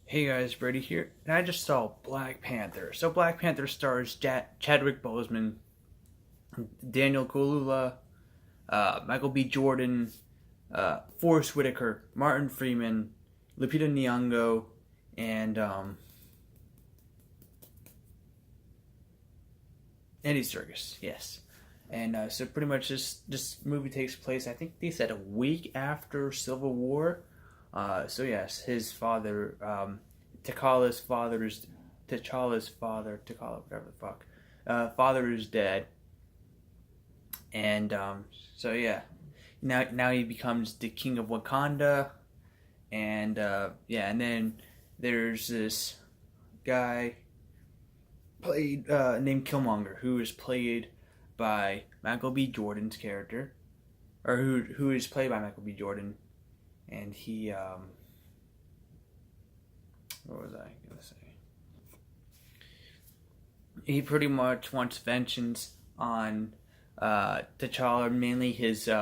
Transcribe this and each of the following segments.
Hey guys, Brady here, and I just saw Black Panther. So Black Panther stars Chadwick Boseman, Daniel Kaluuya, Michael B. Jordan, Forrest Whitaker, Martin Freeman, Lupita Nyong'o, and Andy Serkis. Yes, and so pretty much this movie takes place. I think they said a week after Civil War. So yes, his father, T'Challa's father, T'Challa, whatever the fuck, father is dead, and so yeah, now he becomes the king of Wakanda, and yeah, and then there's this guy played named Killmonger who is played by Michael B. Jordan's character, or who is played by Michael B. Jordan, and he what was I gonna say? He pretty much wants vengeance on T'Challa, mainly his his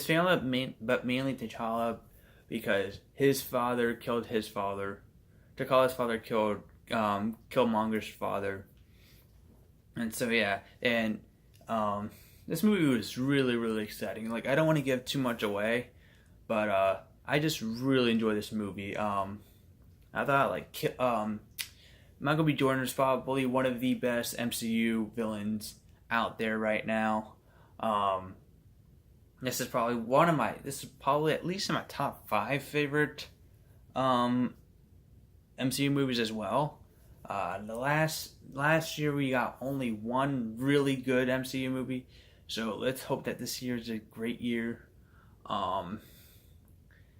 family, but mainly T'Challa, because his father killed his father. T'Challa's father killed Killmonger's father, and so yeah, and this movie was really exciting. Like, I don't want to give too much away, but I just really enjoyed this movie. I thought Michael B. Jordan is probably one of the best MCU villains out there right now. This is probably at least in my top 5 favorite MCU movies as well. The last year we got only one really good MCU movie, so let's hope that this year is a great year.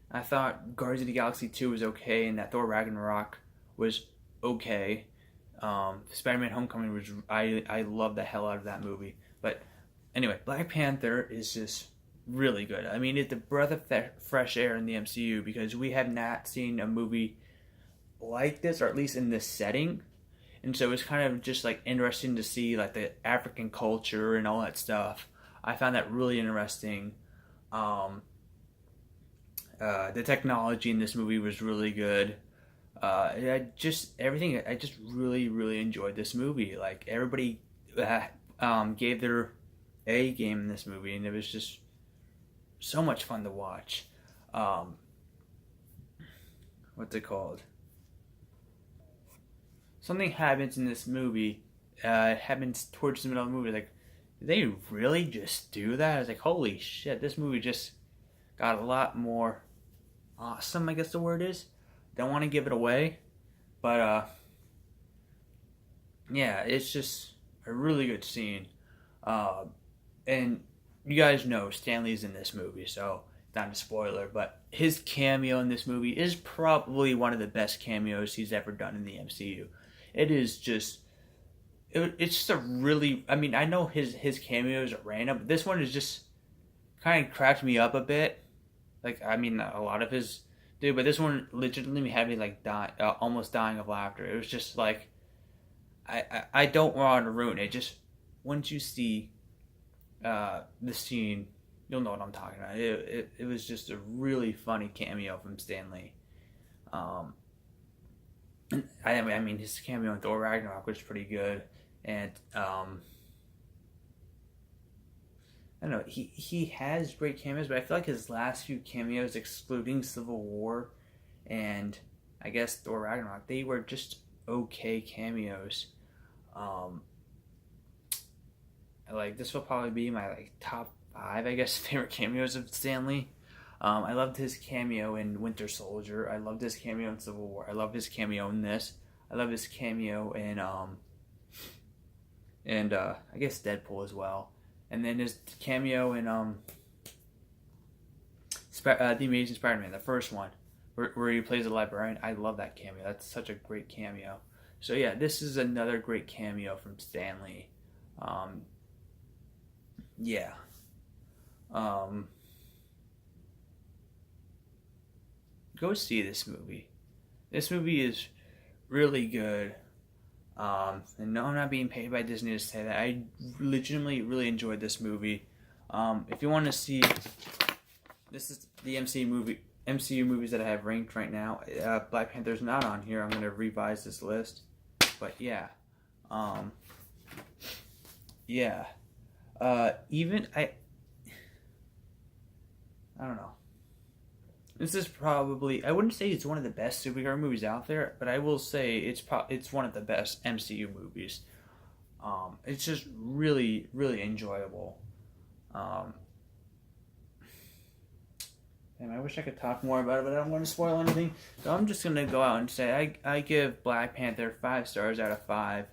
I thought Guardians of the Galaxy 2 was okay, and that Thor Ragnarok was okay. Spider-Man Homecoming was, I love the hell out of that movie. But anyway, Black Panther is just really good. I mean, it's a breath of fresh air in the MCU, because we have not seen a movie like this, or at least in this setting. And so it's kind of just like interesting to see like the African culture and all that stuff. I found that really interesting. The technology in this movie was really good. I just really enjoyed this movie. Like, everybody gave their A game in this movie, and it was just so much fun to watch. What's it called? Something happens in this movie. It happens towards the middle of the movie. Like, did they really just do that? I was like, holy shit! This movie just got a lot more awesome, I guess the word is. Don't want to give it away, but yeah, it's just a really good scene. And you guys know Stanley's in this movie, so it's not a spoiler, but his cameo in this movie is probably one of the best cameos he's ever done in the MCU. It is just, it's just a really, I mean, I know his cameos are random, but this one is just kind of cracked me up a bit. Like, I mean, a lot of his, dude, but this one legitimately had me like almost dying of laughter. It was just like, I don't want to ruin it. Just once you see the scene, you'll know what I'm talking about. It was just a really funny cameo from Stanley. And I mean, his cameo in Thor Ragnarok was pretty good, and I don't know, he has great cameos, but I feel like his last few cameos, excluding Civil War and I guess Thor Ragnarok, they were just okay cameos. Like, this will probably be my like top 5, I guess, favorite cameos of Stanley. I loved his cameo in Winter Soldier. I loved his cameo in Civil War. I loved his cameo in this. I love his cameo in I guess Deadpool as well. And then his cameo in The Amazing Spider-Man, the first one, where he plays a librarian. I love that cameo. That's such a great cameo. So yeah, this is another great cameo from Stanley. Yeah. Go see this movie. This movie is really good. And no, I'm not being paid by Disney to say that. I legitimately really enjoyed this movie. If you want to see, this is the MCU movies that I have ranked right now. Black Panther's not on here. I'm gonna revise this list. But yeah, um, yeah. Even I don't know. This is probably, I wouldn't say it's one of the best superhero movies out there, but I will say it's one of the best MCU movies. It's just really really enjoyable. Um, and I wish I could talk more about it, but I don't want to spoil anything. So I'm just gonna go out and say I give Black Panther 5 stars out of 5.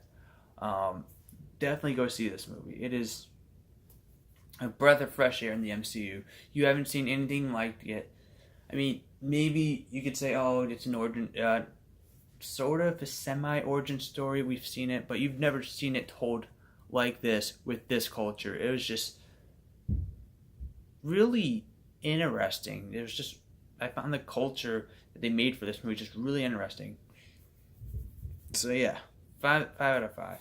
Um, Definitely go see this movie. It is a breath of fresh air in the MCU. You haven't seen anything like it. I mean, maybe you could say, oh, it's an origin, sort of a semi-origin story. We've seen it, but you've never seen it told like this with this culture. It was just really interesting. It was just, I found the culture that they made for this movie just really interesting. So yeah, five out of 5.